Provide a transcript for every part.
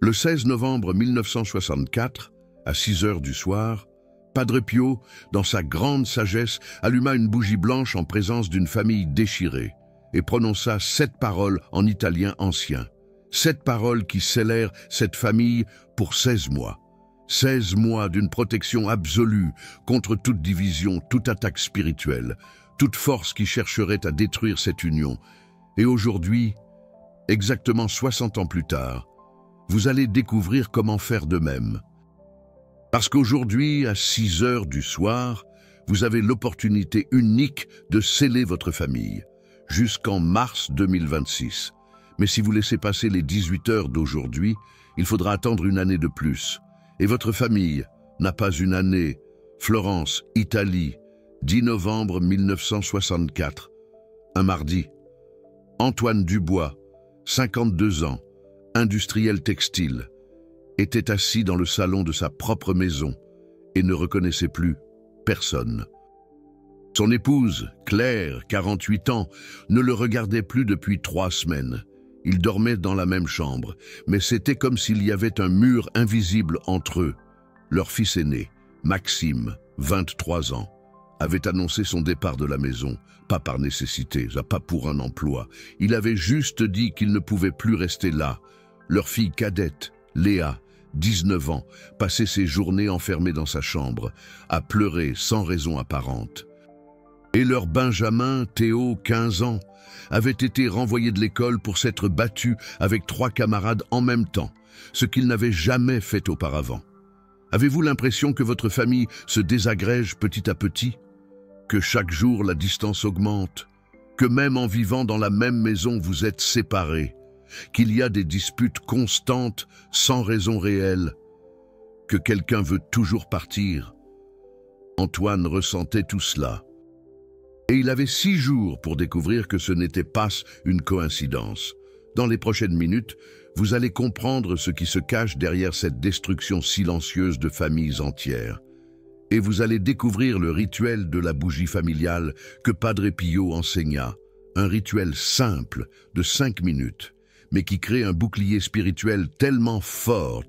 Le 16 novembre 1964, à 6 heures du soir, Padre Pio, dans sa grande sagesse, alluma une bougie blanche en présence d'une famille déchirée et prononça 7 paroles en italien ancien. 7 paroles qui scellèrent cette famille pour 16 mois. 16 mois d'une protection absolue contre toute division, toute attaque spirituelle, toute force qui chercherait à détruire cette union. Et aujourd'hui, exactement 60 ans plus tard, vous allez découvrir comment faire de même. Parce qu'aujourd'hui, à 6 heures du soir, vous avez l'opportunité unique de sceller votre famille, jusqu'en mars 2026. Mais si vous laissez passer les 18 heures d'aujourd'hui, il faudra attendre une année de plus. Et votre famille n'a pas une année. Florence, Italie, 10 novembre 1964, un mardi. Antoine Dubois, 52 ans, industriel textile, était assis dans le salon de sa propre maison et ne reconnaissait plus personne. Son épouse, Claire, 48 ans, ne le regardait plus depuis 3 semaines. Ils dormaient dans la même chambre, mais c'était comme s'il y avait un mur invisible entre eux. Leur fils aîné, Maxime, 23 ans, avait annoncé son départ de la maison, pas par nécessité, pas pour un emploi. Il avait juste dit qu'il ne pouvait plus rester là. Leur fille cadette, Léa, 19 ans, passait ses journées enfermée dans sa chambre, à pleurer sans raison apparente. Et leur Benjamin, Théo, 15 ans, avait été renvoyé de l'école pour s'être battu avec 3 camarades en même temps, ce qu'il n'avait jamais fait auparavant. Avez-vous l'impression que votre famille se désagrège petit à petit? Que chaque jour la distance augmente? Que même en vivant dans la même maison vous êtes séparés? Qu'il y a des disputes constantes sans raison réelle? Que quelqu'un veut toujours partir? Antoine ressentait tout cela. Et il avait 6 jours pour découvrir que ce n'était pas une coïncidence. Dans les prochaines minutes, vous allez comprendre ce qui se cache derrière cette destruction silencieuse de familles entières. Et vous allez découvrir le rituel de la bougie familiale que Padre Pio enseigna. Un rituel simple de 5 minutes, mais qui crée un bouclier spirituel tellement fort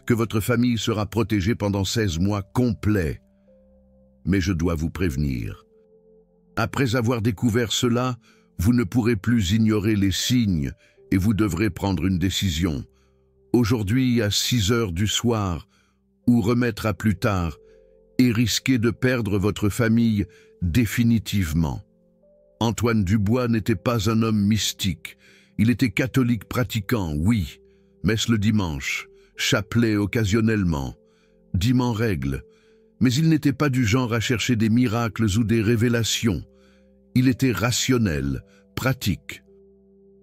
que votre famille sera protégée pendant 16 mois complets. Mais je dois vous prévenir. Après avoir découvert cela, vous ne pourrez plus ignorer les signes et vous devrez prendre une décision. Aujourd'hui, à 6 heures du soir, ou remettre à plus tard, et risquer de perdre votre famille définitivement. Antoine Dubois n'était pas un homme mystique. Il était catholique pratiquant, oui, messe le dimanche, chapelet occasionnellement, dîme en règle, mais il n'était pas du genre à chercher des miracles ou des révélations. Il était rationnel, pratique.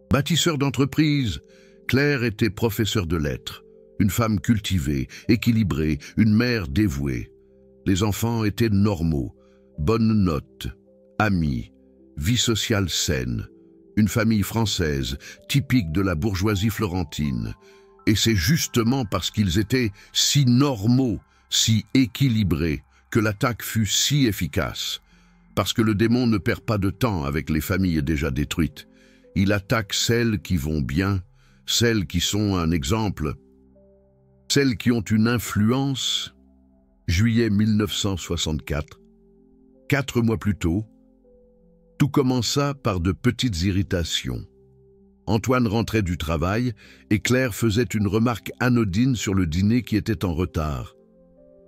Bâtisseur d'entreprise, Claire était professeure de lettres, une femme cultivée, équilibrée, une mère dévouée. Les enfants étaient normaux, bonnes notes, amis, vie sociale saine, une famille française, typique de la bourgeoisie florentine. Et c'est justement parce qu'ils étaient si normaux, si équilibrés, que l'attaque fut si efficace. Parce que le démon ne perd pas de temps avec les familles déjà détruites. Il attaque celles qui vont bien, celles qui sont un exemple, celles qui ont une influence. Juillet 1964, 4 mois plus tôt, tout commença par de petites irritations. Antoine rentrait du travail et Claire faisait une remarque anodine sur le dîner qui était en retard.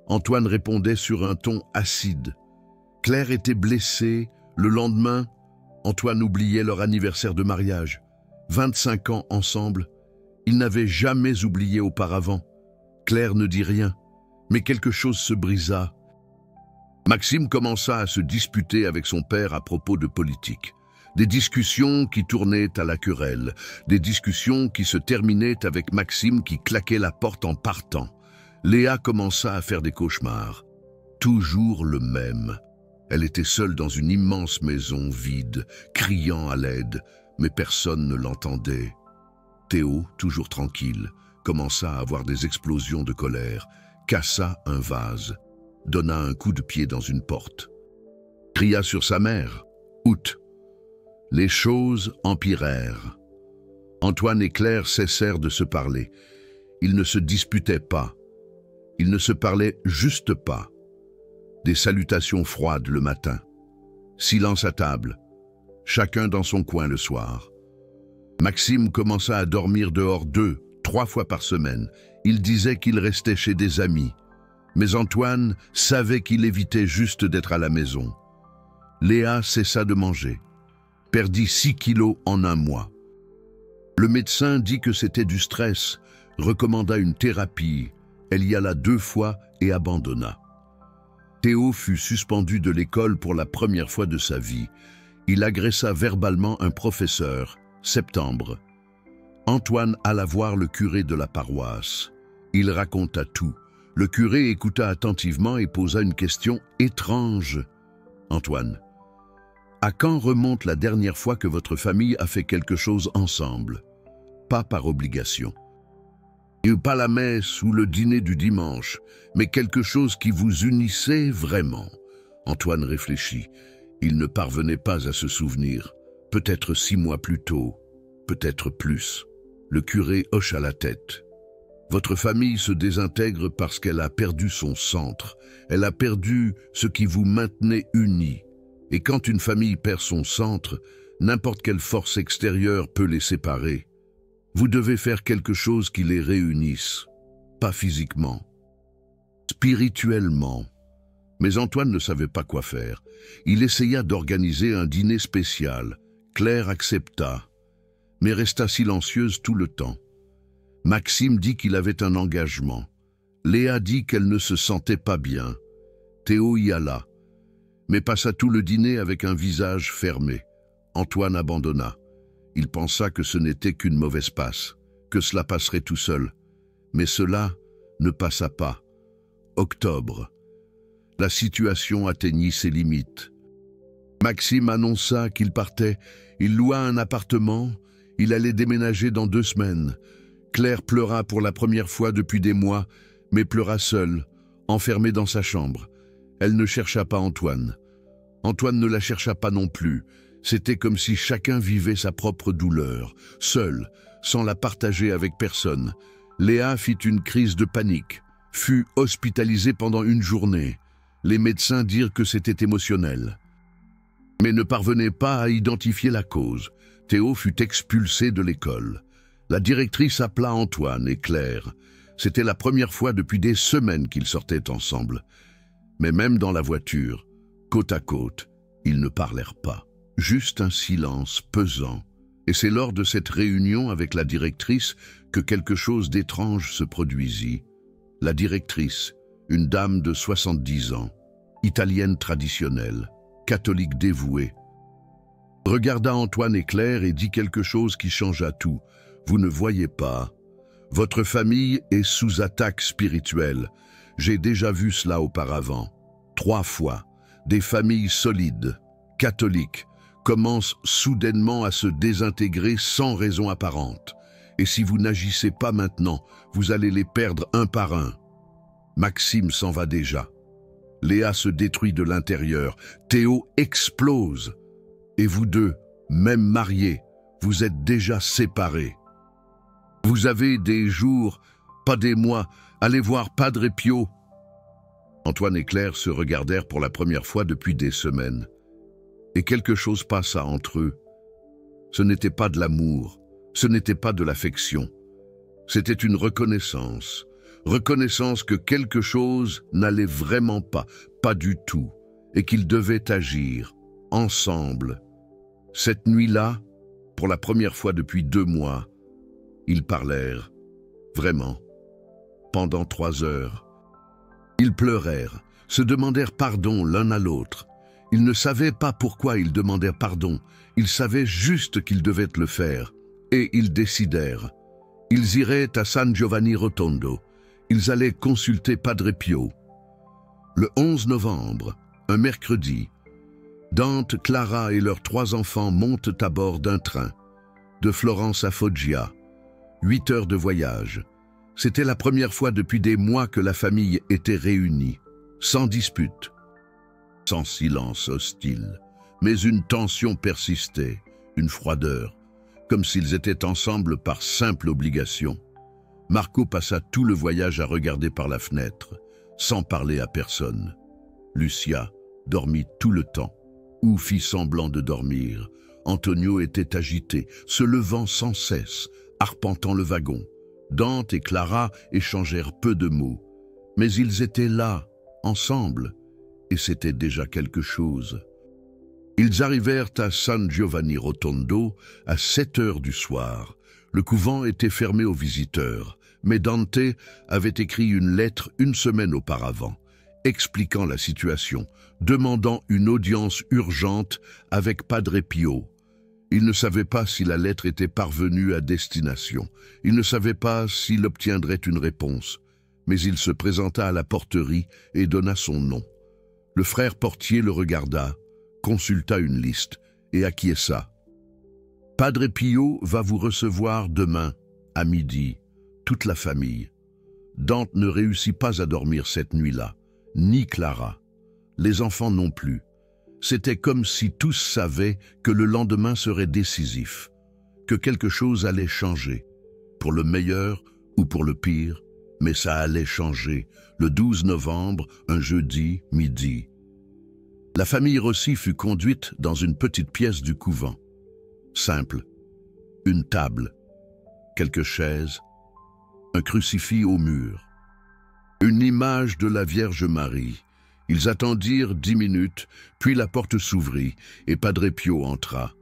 Antoine répondait sur un ton acide. Claire était blessée. Le lendemain, Antoine oubliait leur anniversaire de mariage. 25 ans ensemble. Ils n'avaient jamais oublié auparavant. Claire ne dit rien, mais quelque chose se brisa. Maxime commença à se disputer avec son père à propos de politique. Des discussions qui tournaient à la querelle, des discussions qui se terminaient avec Maxime qui claquait la porte en partant. Léa commença à faire des cauchemars. Toujours le même. Elle était seule dans une immense maison vide, criant à l'aide, mais personne ne l'entendait. Théo, toujours tranquille, commença à avoir des explosions de colère, cassa un vase, donna un coup de pied dans une porte, cria sur sa mère, « Out !» Les choses empirèrent. Antoine et Claire cessèrent de se parler. Ils ne se disputaient pas. Ils ne se parlaient juste pas. Des salutations froides le matin. Silence à table. Chacun dans son coin le soir. Maxime commença à dormir dehors 2, 3 fois par semaine. Il disait qu'il restait chez des amis. Mais Antoine savait qu'il évitait juste d'être à la maison. Léa cessa de manger. Perdit 6 kilos en 1 mois. Le médecin dit que c'était du stress, recommanda une thérapie. Elle y alla 2 fois et abandonna. Théo fut suspendu de l'école pour la première fois de sa vie. Il agressa verbalement un professeur. Septembre. Antoine alla voir le curé de la paroisse. Il raconta tout. Le curé écouta attentivement et posa une question étrange. Antoine, à quand remonte la dernière fois que votre famille a fait quelque chose ensemble? Pas par obligation. Pas la messe ou le dîner du dimanche, mais quelque chose qui vous unissait vraiment. Antoine réfléchit. Il ne parvenait pas à se souvenir. Peut-être 6 mois plus tôt, peut-être plus. Le curé hocha la tête. Votre famille se désintègre parce qu'elle a perdu son centre. Elle a perdu ce qui vous maintenait unis. Et quand une famille perd son centre, n'importe quelle force extérieure peut les séparer. Vous devez faire quelque chose qui les réunisse. Pas physiquement, spirituellement. Mais Antoine ne savait pas quoi faire. Il essaya d'organiser un dîner spécial. Claire accepta, mais resta silencieuse tout le temps. Maxime dit qu'il avait un engagement. Léa dit qu'elle ne se sentait pas bien. Théo y alla, mais passa tout le dîner avec un visage fermé. Antoine abandonna. Il pensa que ce n'était qu'une mauvaise passe, que cela passerait tout seul. Mais cela ne passa pas. Octobre. La situation atteignit ses limites. Maxime annonça qu'il partait. Il loua un appartement. Il allait déménager dans 2 semaines. Claire pleura pour la première fois depuis des mois, mais pleura seule, enfermée dans sa chambre. Elle ne chercha pas Antoine. Antoine ne la chercha pas non plus. C'était comme si chacun vivait sa propre douleur, seul, sans la partager avec personne. Léa fit une crise de panique, fut hospitalisée pendant 1 journée. Les médecins dirent que c'était émotionnel, mais ne parvenaient pas à identifier la cause. Théo fut expulsé de l'école. La directrice appela Antoine et Claire. C'était la première fois depuis des semaines qu'ils sortaient ensemble. Mais même dans la voiture, côte à côte, ils ne parlèrent pas. Juste un silence pesant. Et c'est lors de cette réunion avec la directrice que quelque chose d'étrange se produisit. La directrice, une dame de 70 ans, italienne traditionnelle, catholique dévouée, regarda Antoine et Claire et dit quelque chose qui changea tout. Vous ne voyez pas. Votre famille est sous attaque spirituelle. J'ai déjà vu cela auparavant. 3 fois. Des familles solides, catholiques, commencent soudainement à se désintégrer sans raison apparente. Et si vous n'agissez pas maintenant, vous allez les perdre un par un. Maxime s'en va déjà. Léa se détruit de l'intérieur. Théo explose. Et vous deux, même mariés, vous êtes déjà séparés. Vous avez des jours, pas des mois. Allez voir Padre Pio. Antoine et Claire se regardèrent pour la première fois depuis des semaines. Et quelque chose passa entre eux. Ce n'était pas de l'amour, ce n'était pas de l'affection. C'était une reconnaissance. Reconnaissance que quelque chose n'allait vraiment pas du tout, et qu'ils devaient agir, ensemble. Cette nuit-là, pour la première fois depuis 2 mois, ils parlèrent, vraiment, pendant 3 heures. Ils pleurèrent, se demandèrent pardon l'un à l'autre. Ils ne savaient pas pourquoi ils demandèrent pardon, ils savaient juste qu'ils devaient le faire, et ils décidèrent. Ils iraient à San Giovanni Rotondo. Ils allaient consulter Padre Pio. Le 11 novembre, un mercredi, Dante, Clara et leurs 3 enfants montent à bord d'un train, de Florence à Foggia. 8 heures de voyage. C'était la première fois depuis des mois que la famille était réunie, sans dispute, sans silence hostile, mais une tension persistait, une froideur, comme s'ils étaient ensemble par simple obligation. Marco passa tout le voyage à regarder par la fenêtre, sans parler à personne. Lucia dormit tout le temps, ou fit semblant de dormir. Antonio était agité, se levant sans cesse, arpentant le wagon. Dante et Clara échangèrent peu de mots, mais ils étaient là, ensemble, et c'était déjà quelque chose. Ils arrivèrent à San Giovanni Rotondo à 7 heures du soir. Le couvent était fermé aux visiteurs, mais Dante avait écrit une lettre une semaine auparavant, expliquant la situation, demandant une audience urgente avec Padre Pio. Il ne savait pas si la lettre était parvenue à destination. Il ne savait pas s'il obtiendrait une réponse, mais il se présenta à la porterie et donna son nom. Le frère portier le regarda, consulta une liste et acquiesça. « Padre Pio va vous recevoir demain, à midi, toute la famille. » Dante ne réussit pas à dormir cette nuit-là, ni Clara. Les enfants non plus. C'était comme si tous savaient que le lendemain serait décisif, que quelque chose allait changer, pour le meilleur ou pour le pire, mais ça allait changer, le 12 novembre, un jeudi, midi. La famille Rossi fut conduite dans une petite pièce du couvent. Simple, une table, quelques chaises, un crucifix au mur, une image de la Vierge Marie. Ils attendirent 10 minutes, puis la porte s'ouvrit et Padre Pio entra,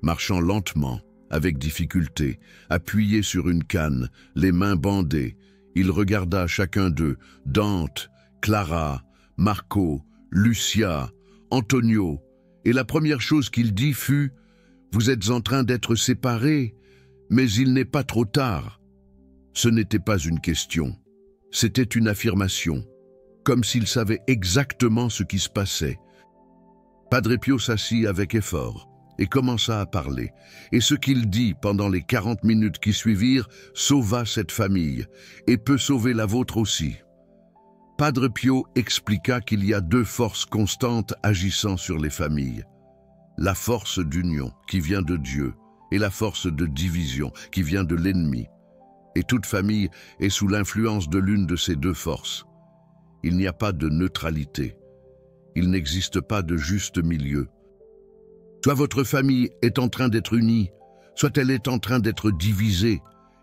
marchant lentement, avec difficulté, appuyé sur une canne, les mains bandées. Il regarda chacun d'eux, Dante, Clara, Marco, Lucia, Antonio, et la première chose qu'il dit fut « Vous êtes en train d'être séparés, mais il n'est pas trop tard. » Ce n'était pas une question, c'était une affirmation, comme s'il savait exactement ce qui se passait. Padre Pio s'assit avec effort et commença à parler, et ce qu'il dit pendant les 40 minutes qui suivirent sauva cette famille, et peut sauver la vôtre aussi. Padre Pio expliqua qu'il y a 2 forces constantes agissant sur les familles. La force d'union, qui vient de Dieu, et la force de division, qui vient de l'ennemi. Et toute famille est sous l'influence de l'une de ces 2 forces. Il n'y a pas de neutralité. Il n'existe pas de juste milieu. Soit votre famille est en train d'être unie, soit elle est en train d'être divisée,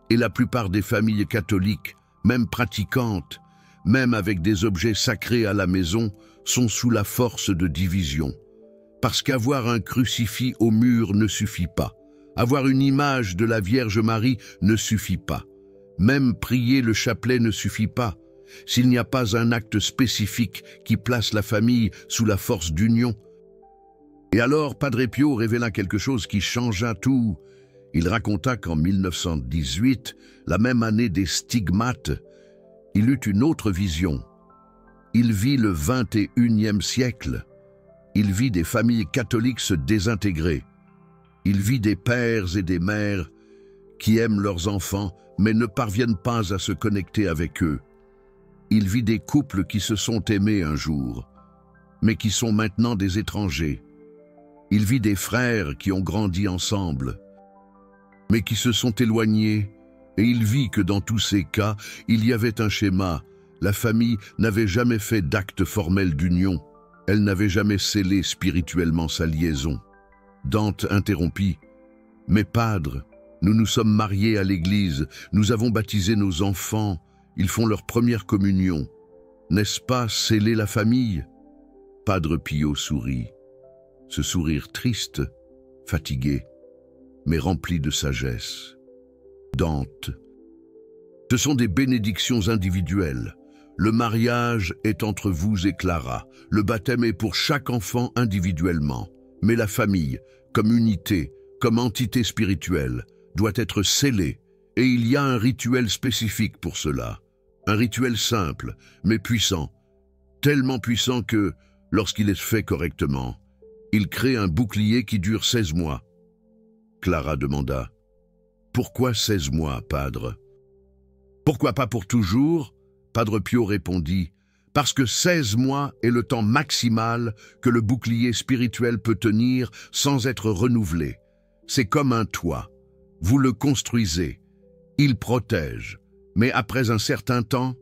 et la plupart des familles catholiques, même pratiquantes, même avec des objets sacrés à la maison, sont sous la force de division. Parce qu'avoir un crucifix au mur ne suffit pas. Avoir une image de la Vierge Marie ne suffit pas. Même prier le chapelet ne suffit pas. S'il n'y a pas un acte spécifique qui place la famille sous la force d'union. Et alors, Padre Pio révéla quelque chose qui changea tout. Il raconta qu'en 1918, la même année des stigmates, il eut une autre vision. Il vit le 21e siècle. Il vit des familles catholiques se désintégrer. Il vit des pères et des mères qui aiment leurs enfants, mais ne parviennent pas à se connecter avec eux. Il vit des couples qui se sont aimés un jour, mais qui sont maintenant des étrangers. Il vit des frères qui ont grandi ensemble, mais qui se sont éloignés, et il vit que dans tous ces cas, il y avait un schéma. La famille n'avait jamais fait d'acte formel d'union. Elle n'avait jamais scellé spirituellement sa liaison. Dante interrompit. « Mais padre, nous nous sommes mariés à l'église, nous avons baptisé nos enfants, ils font leur première communion. N'est-ce pas sceller la famille ?» Padre Pio sourit. Ce sourire triste, fatigué, mais rempli de sagesse. Dante. Ce sont des bénédictions individuelles. Le mariage est entre vous et Clara. Le baptême est pour chaque enfant individuellement. Mais la famille, comme unité, comme entité spirituelle, doit être scellée. Et il y a un rituel spécifique pour cela. Un rituel simple, mais puissant. Tellement puissant que, lorsqu'il est fait correctement, il crée un bouclier qui dure 16 mois. Clara demanda. « Pourquoi 16 mois, padre ?»« Pourquoi pas pour toujours ?» Padre Pio répondit. « Parce que 16 mois est le temps maximal que le bouclier spirituel peut tenir sans être renouvelé. C'est comme un toit. Vous le construisez. Il protège, Mais après un certain temps,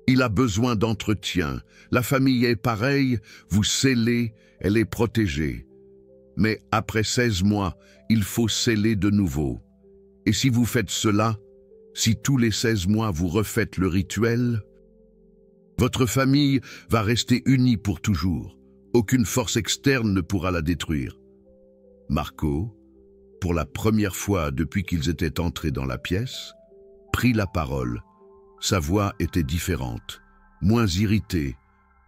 il a besoin d'entretien. La famille est pareille, vous scellez, elle est protégée. Mais après 16 mois, il faut sceller de nouveau. Et si vous faites cela, si tous les 16 mois vous refaites le rituel, votre famille va rester unie pour toujours. Aucune force externe ne pourra la détruire. Marco, pour la première fois depuis qu'ils étaient entrés dans la pièce, prit la parole. Sa voix était différente, moins irritée,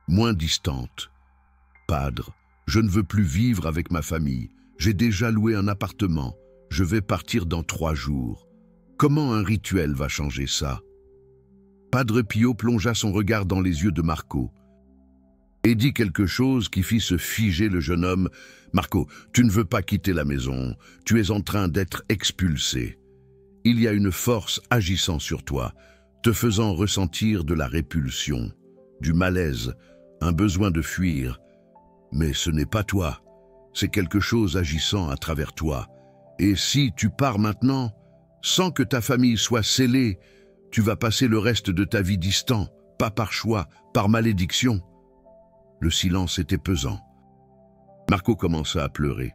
moins distante. « Padre, je ne veux plus vivre avec ma famille. J'ai déjà loué un appartement. Je vais partir dans 3 jours. Comment un rituel va changer ça ?» Padre Pio plongea son regard dans les yeux de Marco et dit quelque chose qui fit se figer le jeune homme. « Marco, tu ne veux pas quitter la maison. Tu es en train d'être expulsé. Il y a une force agissant sur toi, te faisant ressentir de la répulsion, du malaise, un besoin de fuir. Mais ce n'est pas toi, c'est quelque chose agissant à travers toi. Et si tu pars maintenant, sans que ta famille soit scellée, tu vas passer le reste de ta vie distant, pas par choix, par malédiction. » Le silence était pesant. Marco commença à pleurer.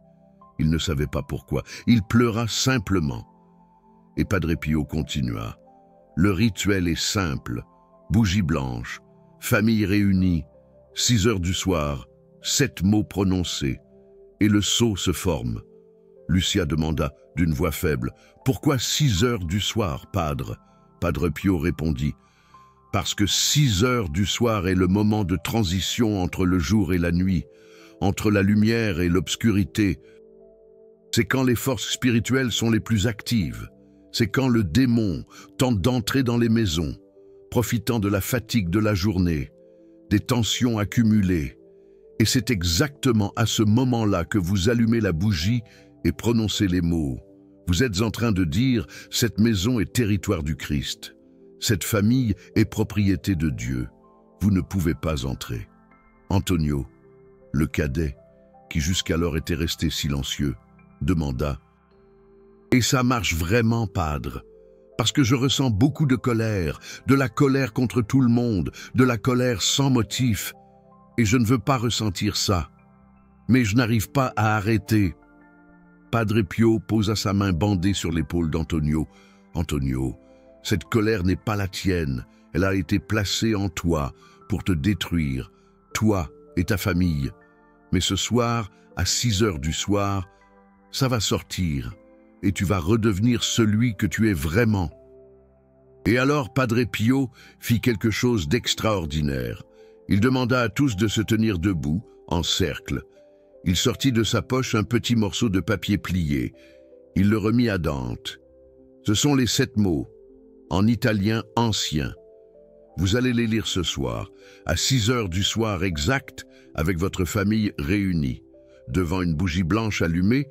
Il ne savait pas pourquoi. Il pleura simplement. Et Padre Pio continua. « Le rituel est simple. Bougie blanche, famille réunie, 6 heures du soir, 7 mots prononcés. Et le sceau se forme. » Lucia demanda d'une voix faible. « Pourquoi 6 heures du soir, Padre ?» Padre Pio répondit. « Parce que 6 heures du soir est le moment de transition entre le jour et la nuit, entre la lumière et l'obscurité. C'est quand les forces spirituelles sont les plus actives. C'est quand le démon tente d'entrer dans les maisons, profitant de la fatigue de la journée, des tensions accumulées. Et c'est exactement à ce moment-là que vous allumez la bougie et prononcez les mots. Vous êtes en train de dire « Cette maison est territoire du Christ. Cette famille est propriété de Dieu. Vous ne pouvez pas entrer. » Antonio, le cadet, qui jusqu'alors était resté silencieux, demanda « Et ça marche vraiment, Padre, parce que je ressens beaucoup de la colère contre tout le monde, de la colère sans motif, et je ne veux pas ressentir ça. Mais je n'arrive pas à arrêter. » Padre Pio posa sa main bandée sur l'épaule d'Antonio. « Antonio, cette colère n'est pas la tienne, elle a été placée en toi pour te détruire, toi et ta famille. Mais ce soir, à 6 heures du soir, ça va sortir, et tu vas redevenir celui que tu es vraiment. » Et alors Padre Pio fit quelque chose d'extraordinaire. Il demanda à tous de se tenir debout, en cercle. Il sortit de sa poche un petit morceau de papier plié. Il le remit à Dante. « Ce sont les 7 mots, en italien ancien. Vous allez les lire ce soir, à 6 heures du soir exact, avec votre famille réunie, devant une bougie blanche allumée,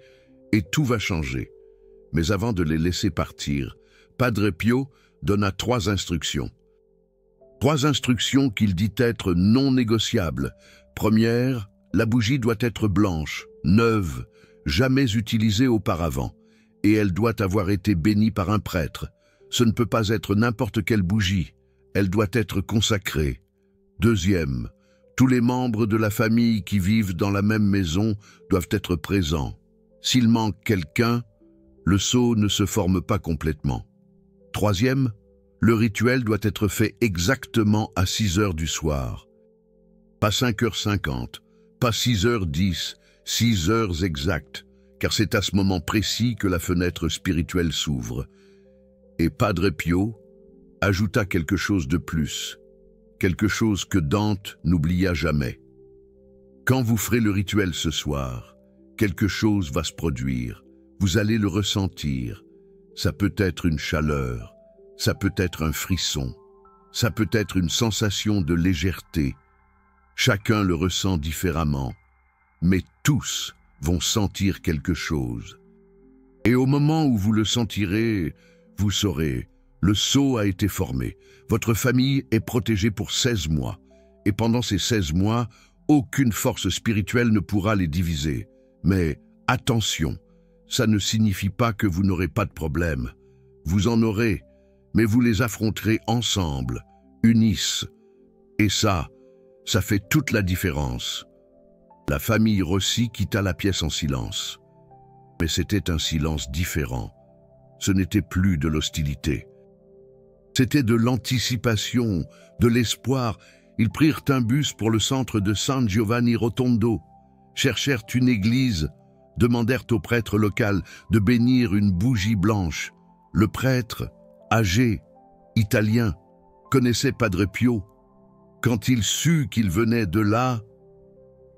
et tout va changer. » Mais avant de les laisser partir, Padre Pio donna 3 instructions. 3 instructions qu'il dit être non négociables. Première, la bougie doit être blanche, neuve, jamais utilisée auparavant, et elle doit avoir été bénie par un prêtre. Ce ne peut pas être n'importe quelle bougie, elle doit être consacrée. Deuxième, tous les membres de la famille qui vivent dans la même maison doivent être présents. S'il manque quelqu'un, le sceau ne se forme pas complètement. Troisième, le rituel doit être fait exactement à 6 heures du soir. Pas 5h50, pas 6h10, 6 heures exactes, car c'est à ce moment précis que la fenêtre spirituelle s'ouvre. Et Padre Pio ajouta quelque chose de plus, quelque chose que Dante n'oublia jamais. Quand vous ferez le rituel ce soir, quelque chose va se produire. Vous allez le ressentir. Ça peut être une chaleur, ça peut être un frisson, ça peut être une sensation de légèreté. Chacun le ressent différemment, mais tous vont sentir quelque chose. Et au moment où vous le sentirez, vous saurez, le sceau a été formé. Votre famille est protégée pour 16 mois. Et pendant ces 16 mois, aucune force spirituelle ne pourra les diviser. Mais attention, ça ne signifie pas que vous n'aurez pas de problème. Vous en aurez, mais vous les affronterez ensemble, unissent. Et ça fait toute la différence. La famille Rossi quitta la pièce en silence. Mais c'était un silence différent. Ce n'était plus de l'hostilité. C'était de l'anticipation, de l'espoir. Ils prirent un bus pour le centre de San Giovanni Rotondo, cherchèrent une église, demandèrent au prêtre local de bénir une bougie blanche. Le prêtre, âgé, italien, connaissait Padre Pio. Quand il sut qu'il venait de là,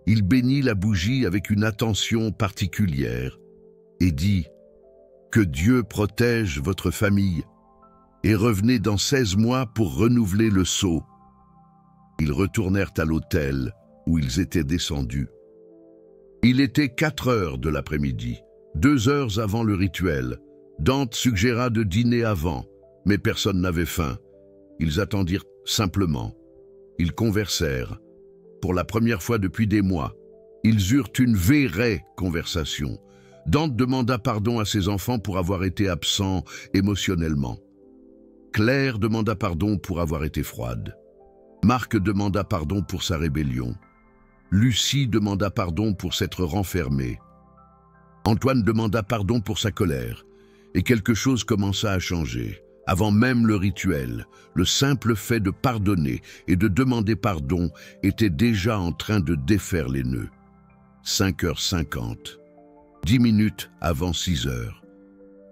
il bénit la bougie avec une attention particulière et dit « Que Dieu protège votre famille et revenez dans 16 mois pour renouveler le sceau. » Ils retournèrent à l'hôtel où ils étaient descendus. Il était 4 heures de l'après-midi, 2 heures avant le rituel. Dante suggéra de dîner avant, mais personne n'avait faim. Ils attendirent simplement. Ils conversèrent. Pour la première fois depuis des mois, ils eurent une vraie conversation. Dante demanda pardon à ses enfants pour avoir été absents émotionnellement. Claire demanda pardon pour avoir été froide. Marc demanda pardon pour sa rébellion. Lucie demanda pardon pour s'être renfermée. Antoine demanda pardon pour sa colère. Et quelque chose commença à changer. Avant même le rituel, le simple fait de pardonner et de demander pardon était déjà en train de défaire les nœuds. 5h50. 10 minutes avant 6h.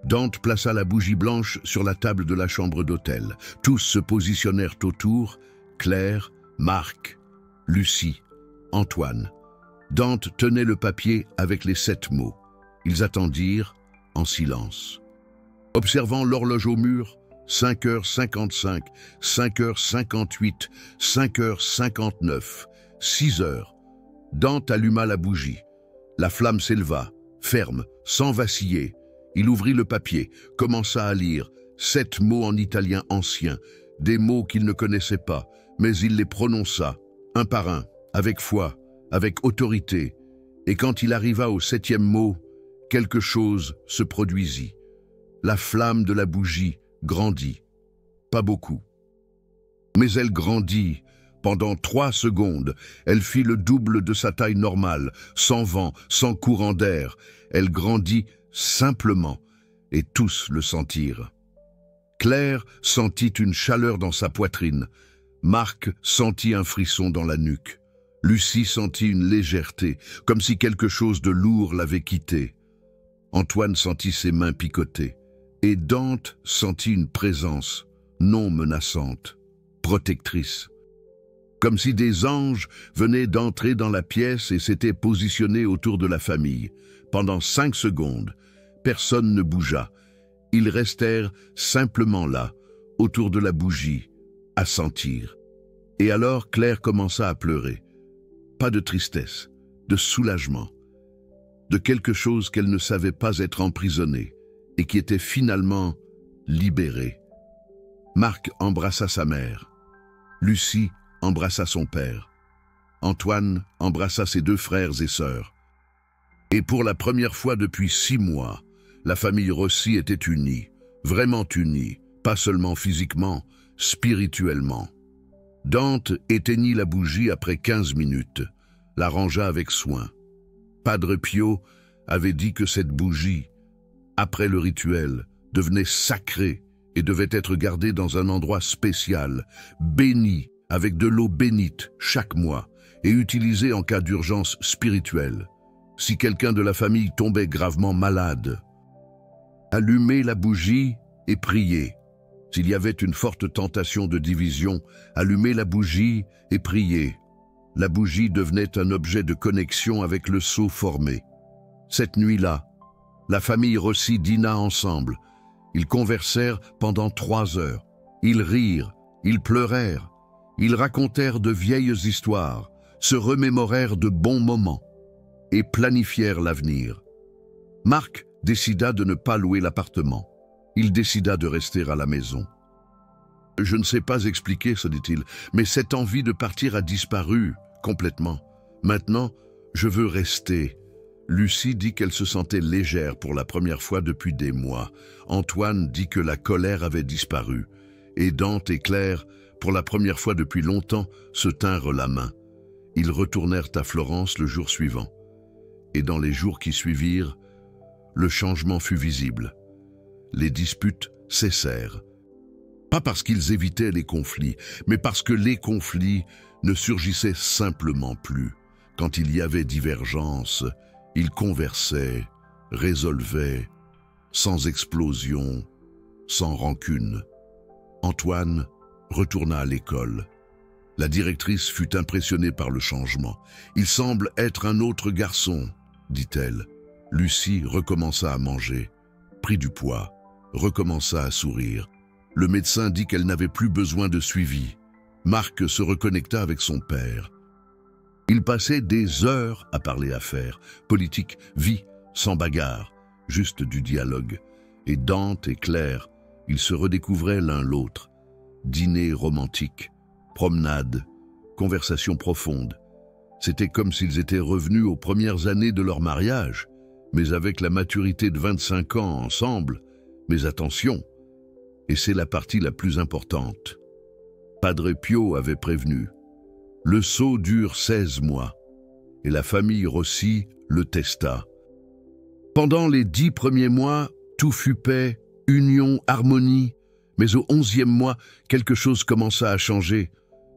Dante plaça la bougie blanche sur la table de la chambre d'hôtel. Tous se positionnèrent autour, Claire, Marc, Lucie, Antoine. Dante tenait le papier avec les 7 mots. Ils attendirent en silence. Observant l'horloge au mur, 5h55, 5h58, 5h59, 6h. Dante alluma la bougie. La flamme s'éleva, ferme, sans vaciller. Il ouvrit le papier, commença à lire 7 mots en italien ancien, des mots qu'il ne connaissait pas, mais il les prononça, un par un, avec foi, avec autorité. Et quand il arriva au 7e mot, quelque chose se produisit. La flamme de la bougie grandit. Pas beaucoup. Mais elle grandit. Pendant 3 secondes, elle fit le double de sa taille normale, sans vent, sans courant d'air. Elle grandit simplement, et tous le sentirent. Claire sentit une chaleur dans sa poitrine. Marc sentit un frisson dans la nuque. Lucie sentit une légèreté, comme si quelque chose de lourd l'avait quittée. Antoine sentit ses mains picoter. Et Dante sentit une présence, non menaçante, protectrice. Comme si des anges venaient d'entrer dans la pièce et s'étaient positionnés autour de la famille. Pendant 5 secondes, personne ne bougea. Ils restèrent simplement là, autour de la bougie, à sentir. Et alors Claire commença à pleurer. Pas de tristesse, de soulagement, de quelque chose qu'elle ne savait pas être emprisonnée et qui était finalement libérée. Marc embrassa sa mère. Lucie embrassa son père. Antoine embrassa ses 2 frères et sœurs. Et pour la première fois depuis 6 mois, la famille Rossi était unie, vraiment unie, pas seulement physiquement, spirituellement. Dante éteignit la bougie après 15 minutes, la rangea avec soin. Padre Pio avait dit que cette bougie, après le rituel, devenait sacrée et devait être gardée dans un endroit spécial, bénie avec de l'eau bénite chaque mois et utilisée en cas d'urgence spirituelle, si quelqu'un de la famille tombait gravement malade. Allumer la bougie et prier. S'il y avait une forte tentation de division, allumer la bougie et prier. La bougie devenait un objet de connexion avec le sceau formé. Cette nuit-là, la famille Rossi dîna ensemble. Ils conversèrent pendant 3 heures. Ils rirent, ils pleurèrent. Ils racontèrent de vieilles histoires, se remémorèrent de bons moments et planifièrent l'avenir. Marc décida de ne pas louer l'appartement. Il décida de rester à la maison. « Je ne sais pas expliquer, se dit-il, mais cette envie de partir a disparu complètement. Maintenant, je veux rester. » Lucie dit qu'elle se sentait légère pour la première fois depuis des mois. Antoine dit que la colère avait disparu. et Dante et Claire, pour la première fois depuis longtemps, se tinrent la main. Ils retournèrent à Florence le jour suivant. Et dans les jours qui suivirent, le changement fut visible. Les disputes cessèrent. Pas parce qu'ils évitaient les conflits, mais parce que les conflits ne surgissaient simplement plus. Quand il y avait divergence, ils conversaient, résolvaient, sans explosion, sans rancune. Antoine retourna à l'école. La directrice fut impressionnée par le changement. « Il semble être un autre garçon », dit-elle. Lucie recommença à manger, prit du poids, recommença à sourire. Le médecin dit qu'elle n'avait plus besoin de suivi. Marc se reconnecta avec son père. Il passait des heures à parler affaires, politique, vie, sans bagarre, juste du dialogue. Et Dante et Claire, ils se redécouvraient l'un l'autre. Dîner romantique, promenade, conversation profonde. C'était comme s'ils étaient revenus aux premières années de leur mariage, mais avec la maturité de 25 ans ensemble. Mais attention, et c'est la partie la plus importante. Padre Pio avait prévenu. Le sceau dure 16 mois, et la famille Rossi le testa. Pendant les 10 premiers mois, tout fut paix, union, harmonie, mais au 11e mois, quelque chose commença à changer.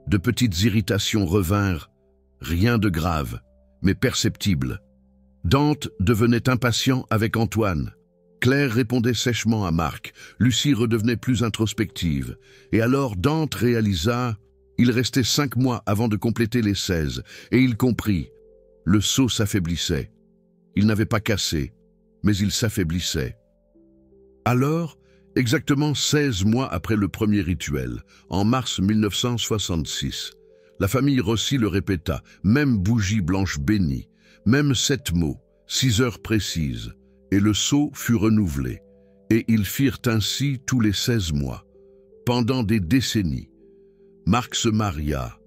De petites irritations revinrent, rien de grave, mais perceptible. Dante devenait impatient avec Antoine. Claire répondait sèchement à Marc. Lucie redevenait plus introspective. Et alors Dante réalisa, il restait 5 mois avant de compléter les 16, et il comprit. Le sceau s'affaiblissait. Il n'avait pas cassé, mais il s'affaiblissait. Alors, exactement 16 mois après le premier rituel, en mars 1966, la famille Rossi le répéta, même bougie blanche bénie, même 7 mots, 6 heures précises, et le sceau fut renouvelé. Et ils firent ainsi tous les 16 mois, pendant des décennies. Marc se maria,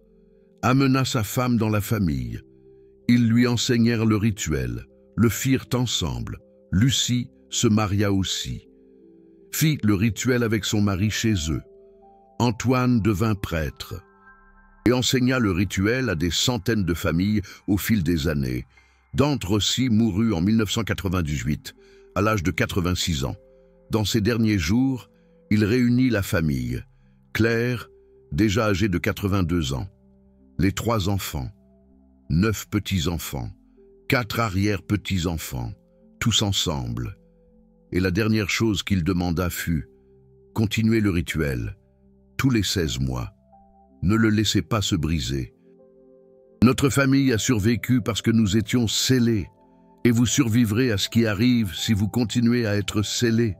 amena sa femme dans la famille. Ils lui enseignèrent le rituel, le firent ensemble. Lucie se maria aussi, fit le rituel avec son mari chez eux. Antoine devint prêtre et enseigna le rituel à des centaines de familles au fil des années. Dante Rossi mourut en 1998, à l'âge de 86 ans. Dans ses derniers jours, il réunit la famille. Claire, déjà âgée de 82 ans, les 3 enfants, 9 petits-enfants, 4 arrière-petits-enfants, tous ensemble. Et la dernière chose qu'il demanda fut « Continuez le rituel, tous les 16 mois. Ne le laissez pas se briser. Notre famille a survécu parce que nous étions scellés, et vous survivrez à ce qui arrive si vous continuez à être scellés. »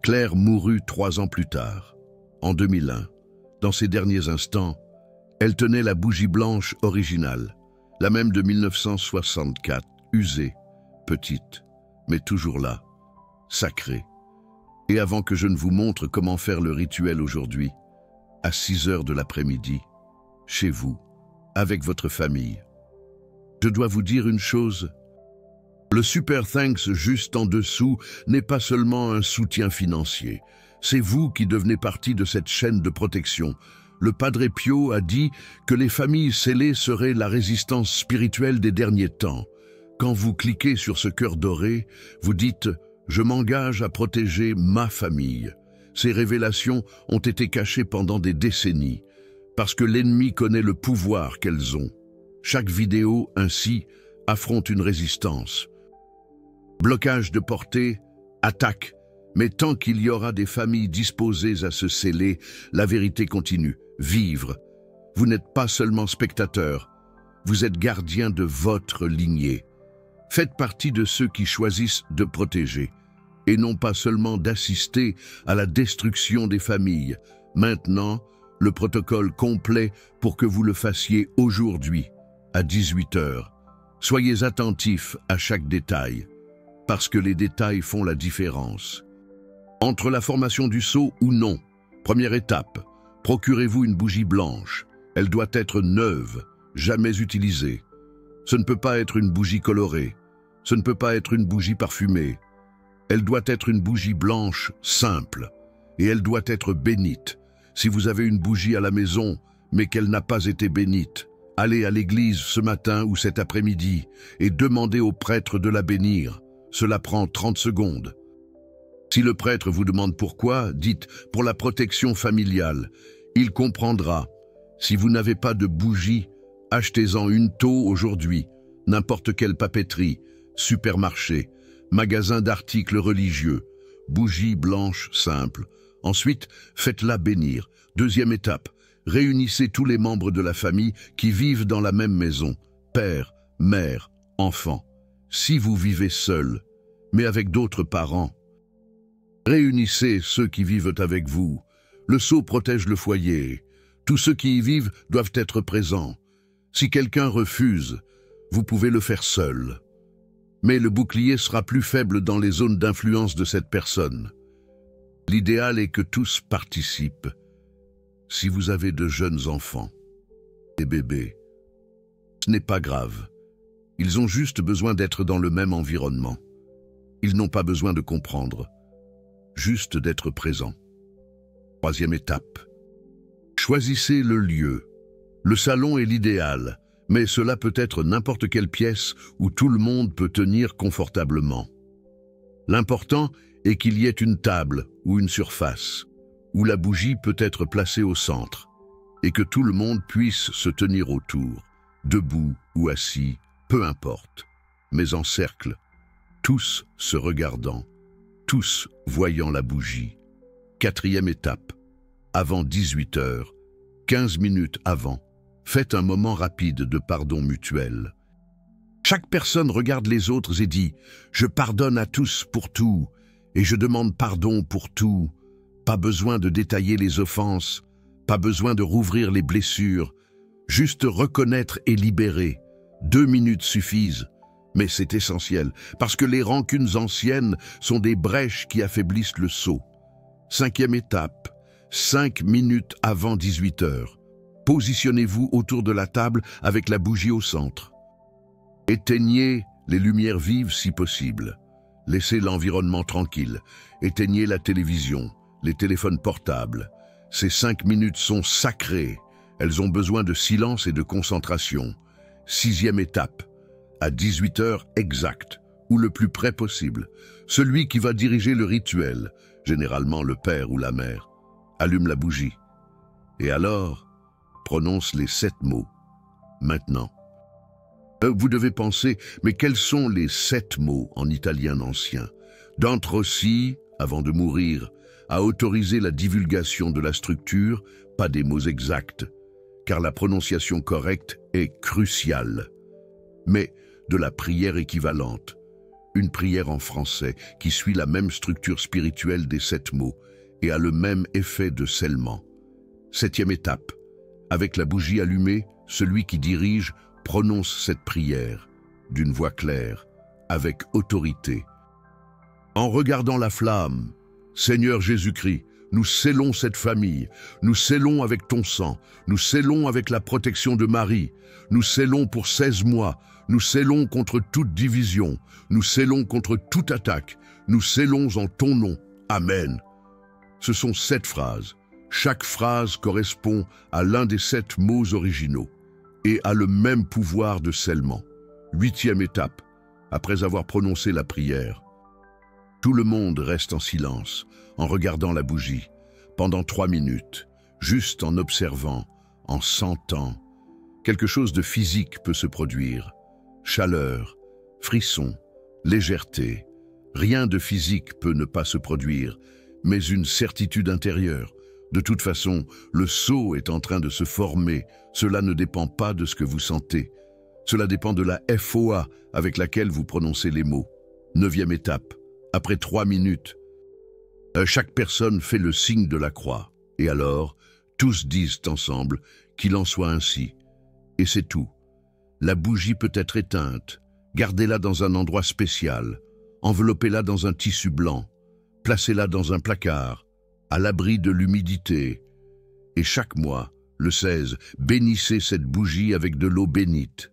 Claire mourut 3 ans plus tard, en 2001. Dans ses derniers instants, elle tenait la bougie blanche originale, la même de 1964, usée, petite, mais toujours là, sacrée. Et avant que je ne vous montre comment faire le rituel aujourd'hui, à 6 heures de l'après-midi, chez vous, avec votre famille, je dois vous dire une chose. Le Super Thanks juste en dessous n'est pas seulement un soutien financier. C'est vous qui devenez partie de cette chaîne de protection. Le Padre Pio a dit que les familles scellées seraient la résistance spirituelle des derniers temps. Quand vous cliquez sur ce cœur doré, vous dites « Je m'engage à protéger ma famille ». Ces révélations ont été cachées pendant des décennies, parce que l'ennemi connaît le pouvoir qu'elles ont. Chaque vidéo, ainsi, affronte une résistance. Blocage de portée, attaque, mais tant qu'il y aura des familles disposées à se sceller, la vérité continue, vivre. Vous n'êtes pas seulement spectateur, vous êtes gardien de votre lignée. Faites partie de ceux qui choisissent de protéger, et non pas seulement d'assister à la destruction des familles. Maintenant, le protocole complet pour que vous le fassiez aujourd'hui, à 18 heures. Soyez attentifs à chaque détail, parce que les détails font la différence. Entre la formation du sceau ou non, première étape, procurez-vous une bougie blanche. Elle doit être neuve, jamais utilisée. Ce ne peut pas être une bougie colorée. Ce ne peut pas être une bougie parfumée. Elle doit être une bougie blanche simple, et elle doit être bénite. Si vous avez une bougie à la maison, mais qu'elle n'a pas été bénite, allez à l'église ce matin ou cet après-midi et demandez au prêtre de la bénir. Cela prend 30 secondes. Si le prêtre vous demande pourquoi, dites « pour la protection familiale ». Il comprendra. Si vous n'avez pas de bougie, achetez-en une tôt aujourd'hui, n'importe quelle papeterie, supermarché, magasin d'articles religieux, bougie blanche simple. Ensuite, faites-la bénir. Deuxième étape, réunissez tous les membres de la famille qui vivent dans la même maison, père, mère, enfants. Si vous vivez seul, mais avec d'autres parents, réunissez ceux qui vivent avec vous. Le sceau protège le foyer. Tous ceux qui y vivent doivent être présents. Si quelqu'un refuse, vous pouvez le faire seul. Mais le bouclier sera plus faible dans les zones d'influence de cette personne. L'idéal est que tous participent. Si vous avez de jeunes enfants, des bébés, ce n'est pas grave. Ils ont juste besoin d'être dans le même environnement. Ils n'ont pas besoin de comprendre, juste d'être présents. Troisième étape. Choisissez le lieu. Le salon est l'idéal, mais cela peut être n'importe quelle pièce où tout le monde peut tenir confortablement. L'important est qu'il y ait une table ou une surface, où la bougie peut être placée au centre, et que tout le monde puisse se tenir autour, debout ou assis, peu importe, mais en cercle, tous se regardant, tous voyant la bougie. Quatrième étape. Avant 18 h, 15 minutes avant, faites un moment rapide de pardon mutuel. Chaque personne regarde les autres et dit « Je pardonne à tous pour tout, et je demande pardon pour tout ». Pas besoin de détailler les offenses, pas besoin de rouvrir les blessures, juste reconnaître et libérer. 2 minutes suffisent, mais c'est essentiel, parce que les rancunes anciennes sont des brèches qui affaiblissent le sceau. Cinquième étape, 5 minutes avant 18 h. Positionnez-vous autour de la table avec la bougie au centre. Éteignez les lumières vives si possible. Laissez l'environnement tranquille. Éteignez la télévision, les téléphones portables. Ces 5 minutes sont sacrées. Elles ont besoin de silence et de concentration. Sixième étape, à 18 h exact, ou le plus près possible. Celui qui va diriger le rituel, généralement le père ou la mère, allume la bougie. Et alors, prononce les 7 mots. Maintenant. Vous devez penser, mais quels sont les 7 mots en italien ancien? Dante Rossi, avant de mourir, a autorisé la divulgation de la structure, pas des mots exacts, car la prononciation correcte est cruciale. Mais de la prière équivalente, une prière en français qui suit la même structure spirituelle des 7 mots et a le même effet de scellement. Septième étape. Avec la bougie allumée, celui qui dirige prononce cette prière d'une voix claire, avec autorité. En regardant la flamme, Seigneur Jésus-Christ, nous scellons cette famille, nous scellons avec ton sang, nous scellons avec la protection de Marie, nous scellons pour 16 mois, nous scellons contre toute division, nous scellons contre toute attaque, nous scellons en ton nom. Amen. Ce sont 7 phrases. Chaque phrase correspond à l'un des 7 mots originaux et a le même pouvoir de scellement. Huitième étape, après avoir prononcé la prière. Tout le monde reste en silence, en regardant la bougie, pendant 3 minutes, juste en observant, en sentant. Quelque chose de physique peut se produire. Chaleur, frisson, légèreté. Rien de physique peut ne pas se produire, mais une certitude intérieure. De toute façon, le sceau est en train de se former. Cela ne dépend pas de ce que vous sentez. Cela dépend de la FOA avec laquelle vous prononcez les mots. Neuvième étape. Après 3 minutes, chaque personne fait le signe de la croix. Et alors, tous disent ensemble qu'il en soit ainsi. Et c'est tout. La bougie peut être éteinte. Gardez-la dans un endroit spécial. Enveloppez-la dans un tissu blanc. Placez-la dans un placard, à l'abri de l'humidité. Et chaque mois, le 16, bénissez cette bougie avec de l'eau bénite.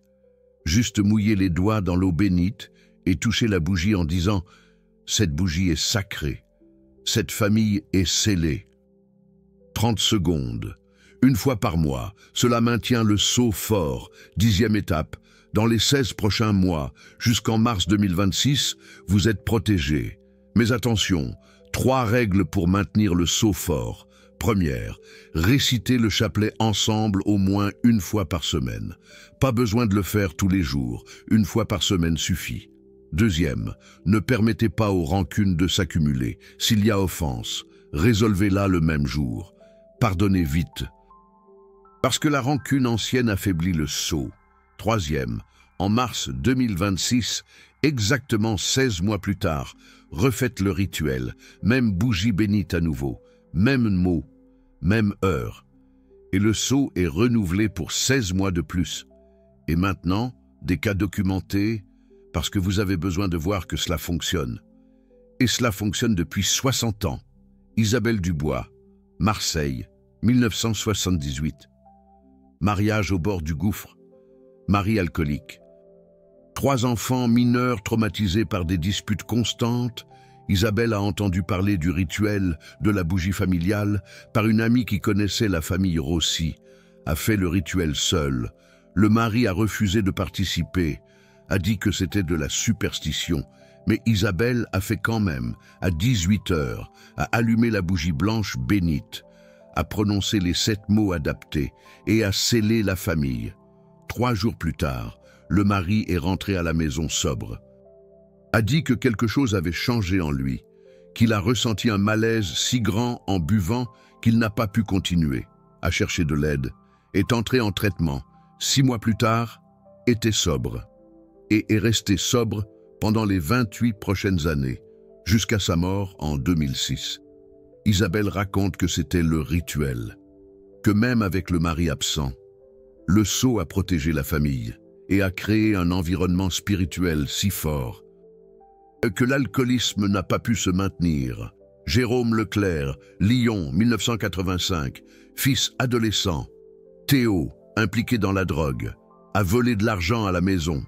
Juste mouillez les doigts dans l'eau bénite et touchez la bougie en disant « Cette bougie est sacrée. Cette famille est scellée. » 30 secondes. Une fois par mois, cela maintient le sceau fort. 10e étape. Dans les 16 prochains mois, jusqu'en mars 2026, vous êtes protégé. Mais attention, 3 règles pour maintenir le sceau fort. Première, récitez le chapelet ensemble au moins une fois par semaine. Pas besoin de le faire tous les jours, une fois par semaine suffit. Deuxième, ne permettez pas aux rancunes de s'accumuler. S'il y a offense, résolvez-la le même jour. Pardonnez vite. Parce que la rancune ancienne affaiblit le sceau. Troisième, en mars 2026, exactement 16 mois plus tard, refaites le rituel, même bougie bénite à nouveau, même mot, même heure. Et le sceau est renouvelé pour 16 mois de plus. Et maintenant, des cas documentés, parce que vous avez besoin de voir que cela fonctionne. Et cela fonctionne depuis 60 ans. Isabelle Dubois, Marseille, 1978. Mariage au bord du gouffre. Mari alcoolique. 3 enfants mineurs traumatisés par des disputes constantes. Isabelle a entendu parler du rituel de la bougie familiale par une amie qui connaissait la famille Rossi, a fait le rituel seul. Le mari a refusé de participer, a dit que c'était de la superstition, mais Isabelle a fait quand même, à 18 heures, a allumé la bougie blanche bénite, a prononcé les 7 mots adaptés et a scellé la famille. 3 jours plus tard, le mari est rentré à la maison sobre. A dit que quelque chose avait changé en lui, qu'il a ressenti un malaise si grand en buvant qu'il n'a pas pu continuer, a cherché de l'aide, est entré en traitement. 6 mois plus tard, était sobre et est resté sobre pendant les 28 prochaines années, jusqu'à sa mort en 2006. Isabelle raconte que c'était le rituel, que même avec le mari absent, le sceau a protégé la famille et a créé un environnement spirituel si fort que l'alcoolisme n'a pas pu se maintenir. Jérôme Leclerc, Lyon, 1985, fils adolescent. Théo, impliqué dans la drogue, a volé de l'argent à la maison,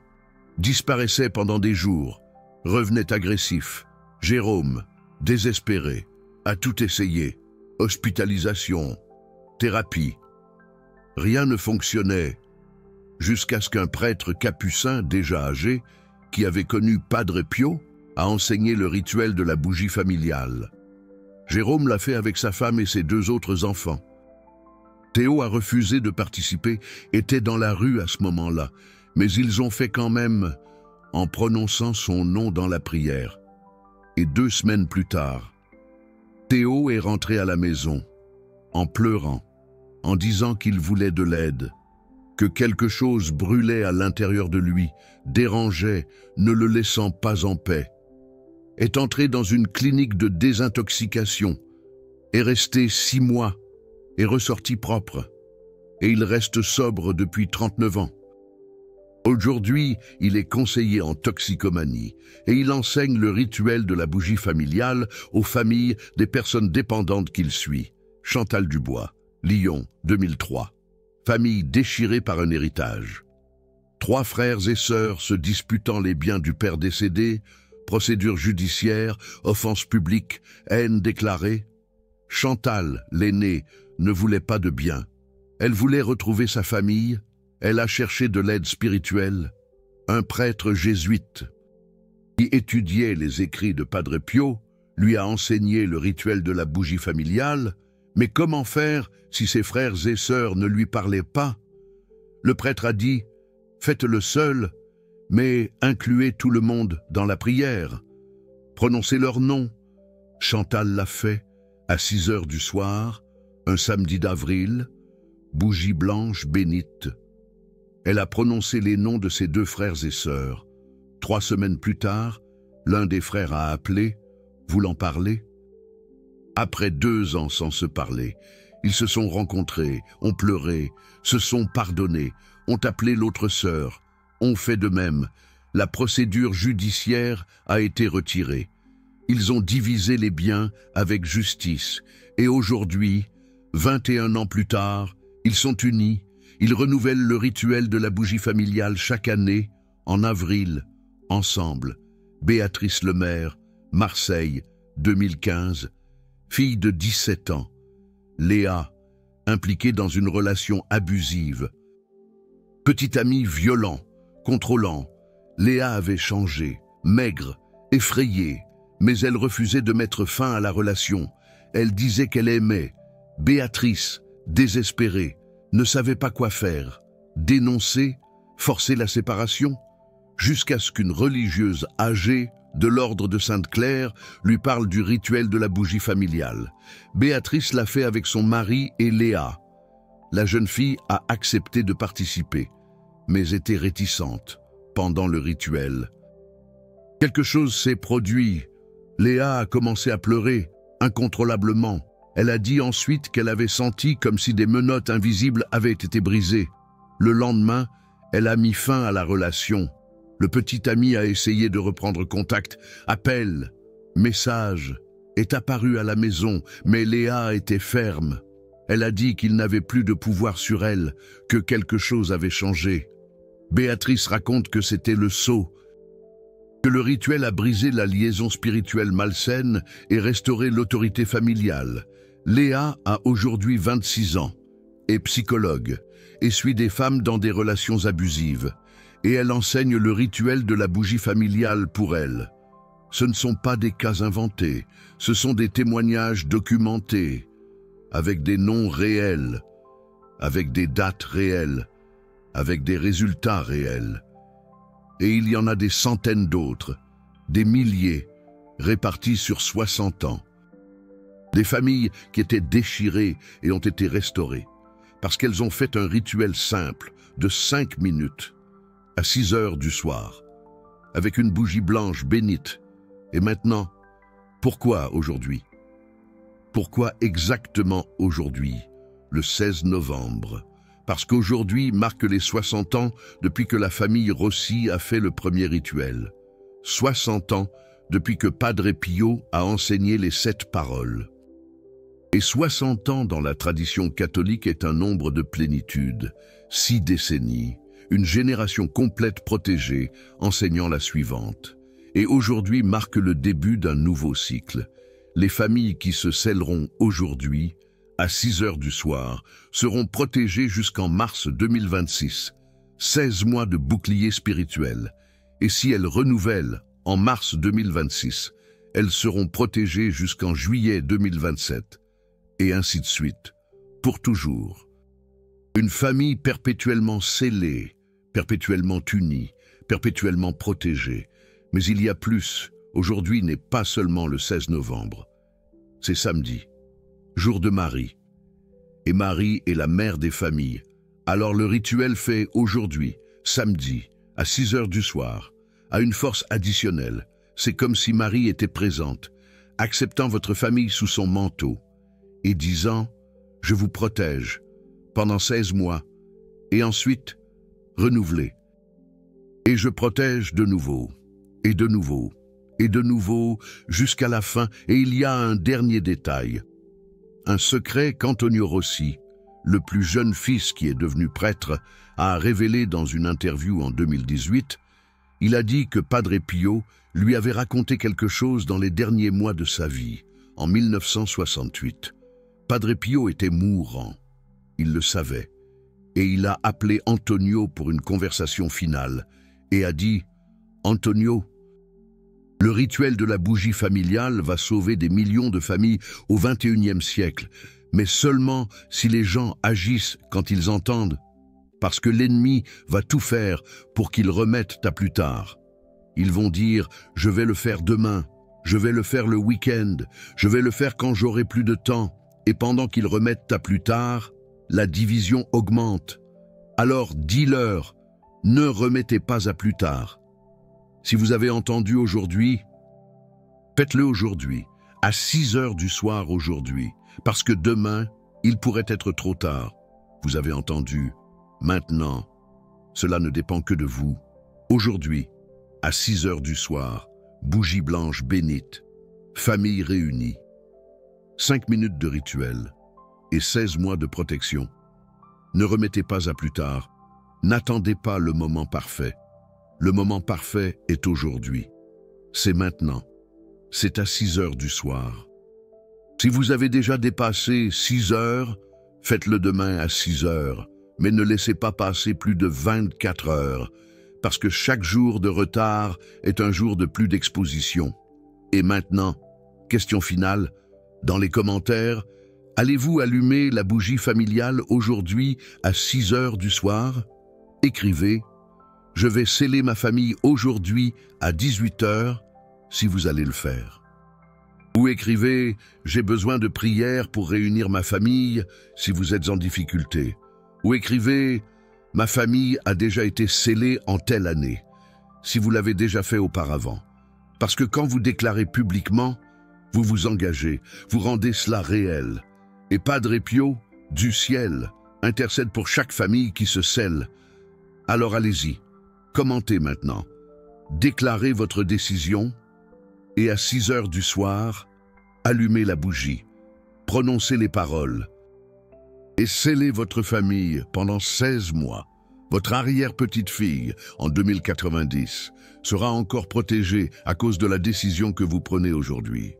disparaissait pendant des jours, revenait agressif. Jérôme, désespéré, a tout essayé. Hospitalisation, thérapie. Rien ne fonctionnait, jusqu'à ce qu'un prêtre capucin déjà âgé, qui avait connu Padre Pio, a enseigné le rituel de la bougie familiale. Jérôme l'a fait avec sa femme et ses 2 autres enfants. Théo a refusé de participer, était dans la rue à ce moment-là, mais ils ont fait quand même en prononçant son nom dans la prière. Et 2 semaines plus tard, Théo est rentré à la maison, en pleurant, en disant qu'il voulait de l'aide, que quelque chose brûlait à l'intérieur de lui, dérangeait, ne le laissant pas en paix. Est entré dans une clinique de désintoxication, est resté 6 mois, est ressorti propre, et il reste sobre depuis 39 ans. Aujourd'hui, il est conseiller en toxicomanie et il enseigne le rituel de la bougie familiale aux familles des personnes dépendantes qu'il suit. Chantal Dubois, Lyon, 2003. Famille déchirée par un héritage. 3 frères et sœurs se disputant les biens du père décédé, procédure judiciaire, offense publique, haine déclarée. Chantal, l'aînée, ne voulait pas de bien. Elle voulait retrouver sa famille. Elle a cherché de l'aide spirituelle. Un prêtre jésuite qui étudiait les écrits de Padre Pio lui a enseigné le rituel de la bougie familiale. Mais comment faire si ses frères et sœurs ne lui parlaient pas? Le prêtre a dit « Faites-le seul, mais incluez tout le monde dans la prière. Prononcez leur nom. » Chantal l'a fait à 6 heures du soir, un samedi d'avril, bougie blanche bénite. Elle a prononcé les noms de ses 2 frères et sœurs. 3 semaines plus tard, l'un des frères a appelé, voulant parler. Après 2 ans sans se parler, ils se sont rencontrés, ont pleuré, se sont pardonnés, ont appelé l'autre sœur, ont fait de même. La procédure judiciaire a été retirée. Ils ont divisé les biens avec justice. Et aujourd'hui, 21 ans plus tard, ils sont unis. Ils renouvellent le rituel de la bougie familiale chaque année, en avril, ensemble. Béatrice Lemaire, Marseille, 2015. Fille de 17 ans. Léa, impliquée dans une relation abusive. Petit ami violent, contrôlant, Léa avait changé, maigre, effrayée, mais elle refusait de mettre fin à la relation. Elle disait qu'elle aimait. Béatrice, désespérée, ne savait pas quoi faire. Dénoncer, forcer la séparation, jusqu'à ce qu'une religieuse âgée de l'ordre de Sainte-Claire lui parle du rituel de la bougie familiale. Béatrice l'a fait avec son mari et Léa. La jeune fille a accepté de participer, mais était réticente pendant le rituel. Quelque chose s'est produit. Léa a commencé à pleurer, incontrôlablement. Elle a dit ensuite qu'elle avait senti comme si des menottes invisibles avaient été brisées. Le lendemain, elle a mis fin à la relation. Le petit ami a essayé de reprendre contact. Appel, message, est apparu à la maison, mais Léa était ferme. Elle a dit qu'il n'avait plus de pouvoir sur elle, que quelque chose avait changé. Béatrice raconte que c'était le sceau, que le rituel a brisé la liaison spirituelle malsaine et restauré l'autorité familiale. Léa a aujourd'hui 26 ans, est psychologue, et suit des femmes dans des relations abusives, et elle enseigne le rituel de la bougie familiale pour elle. Ce ne sont pas des cas inventés, ce sont des témoignages documentés, avec des noms réels, avec des dates réelles, avec des résultats réels. Et il y en a des centaines d'autres, des milliers, répartis sur 60 ans. Des familles qui étaient déchirées et ont été restaurées, parce qu'elles ont fait un rituel simple de 5 minutes, à 6 heures du soir, avec une bougie blanche bénite. Et maintenant, pourquoi aujourd'hui? Pourquoi exactement aujourd'hui, le 16 novembre? Parce qu'aujourd'hui marque les 60 ans depuis que la famille Rossi a fait le premier rituel. 60 ans depuis que Padre Pio a enseigné les 7 paroles. Et 60 ans dans la tradition catholique est un nombre de plénitude. 6 décennies, une génération complète protégée, enseignant la suivante. Et aujourd'hui marque le début d'un nouveau cycle. Les familles qui se scelleront aujourd'hui, à 6 heures du soir, seront protégées jusqu'en mars 2026. 16 mois de bouclier spirituel. Et si elles renouvellent en mars 2026, elles seront protégées jusqu'en juillet 2027. Et ainsi de suite, pour toujours. Une famille perpétuellement scellée, perpétuellement unie, perpétuellement protégée. Mais il y a plus. Aujourd'hui n'est pas seulement le 16 novembre. C'est samedi, jour de Marie. Et Marie est la mère des familles. Alors le rituel fait aujourd'hui, samedi, à 6 heures du soir, a une force additionnelle. C'est comme si Marie était présente, acceptant votre famille sous son manteau et disant « Je vous protège » pendant 16 mois et ensuite renouvelé. Et je protège de nouveau, et de nouveau, et de nouveau jusqu'à la fin. Et il y a un dernier détail. Un secret qu'Antonio Rossi, le plus jeune fils qui est devenu prêtre, a révélé dans une interview en 2018. Il a dit que Padre Pio lui avait raconté quelque chose dans les derniers mois de sa vie, en 1968. Padre Pio était mourant. Il le savait. Et il a appelé Antonio pour une conversation finale et a dit « Antonio, le rituel de la bougie familiale va sauver des millions de familles au XXIe siècle, mais seulement si les gens agissent quand ils entendent, parce que l'ennemi va tout faire pour qu'ils remettent à plus tard. Ils vont dire « je vais le faire demain, je vais le faire le week-end, je vais le faire quand j'aurai plus de temps », et pendant qu'ils remettent à plus tard, la division augmente. Alors dis-leur, ne remettez pas à plus tard. Si vous avez entendu aujourd'hui, faites-le aujourd'hui, à 6 heures du soir aujourd'hui, parce que demain, il pourrait être trop tard. Vous avez entendu, maintenant, cela ne dépend que de vous. Aujourd'hui, à 6 heures du soir, bougie blanche bénite, famille réunie, 5 minutes de rituel et 16 mois de protection. Ne remettez pas à plus tard, n'attendez pas le moment parfait. Le moment parfait est aujourd'hui. C'est maintenant. C'est à 6 heures du soir. Si vous avez déjà dépassé 6 heures, faites-le demain à 6 heures, mais ne laissez pas passer plus de 24 heures, parce que chaque jour de retard est un jour de plus d'exposition. Et maintenant, question finale, dans les commentaires, allez-vous allumer la bougie familiale aujourd'hui à 6 heures du soir? Écrivez « Je vais sceller ma famille aujourd'hui à 18 heures » si vous allez le faire. Ou écrivez « J'ai besoin de prières pour réunir ma famille » si vous êtes en difficulté. Ou écrivez « Ma famille a déjà été scellée en telle année » si vous l'avez déjà fait auparavant. Parce que quand vous déclarez publiquement, vous vous engagez, vous rendez cela réel. Et Padre Pio, du ciel, intercède pour chaque famille qui se scelle. Alors allez-y, commentez maintenant, déclarez votre décision et à 6 heures du soir, allumez la bougie, prononcez les paroles et scellez votre famille pendant 16 mois. Votre arrière-petite-fille, en 2090, sera encore protégée à cause de la décision que vous prenez aujourd'hui.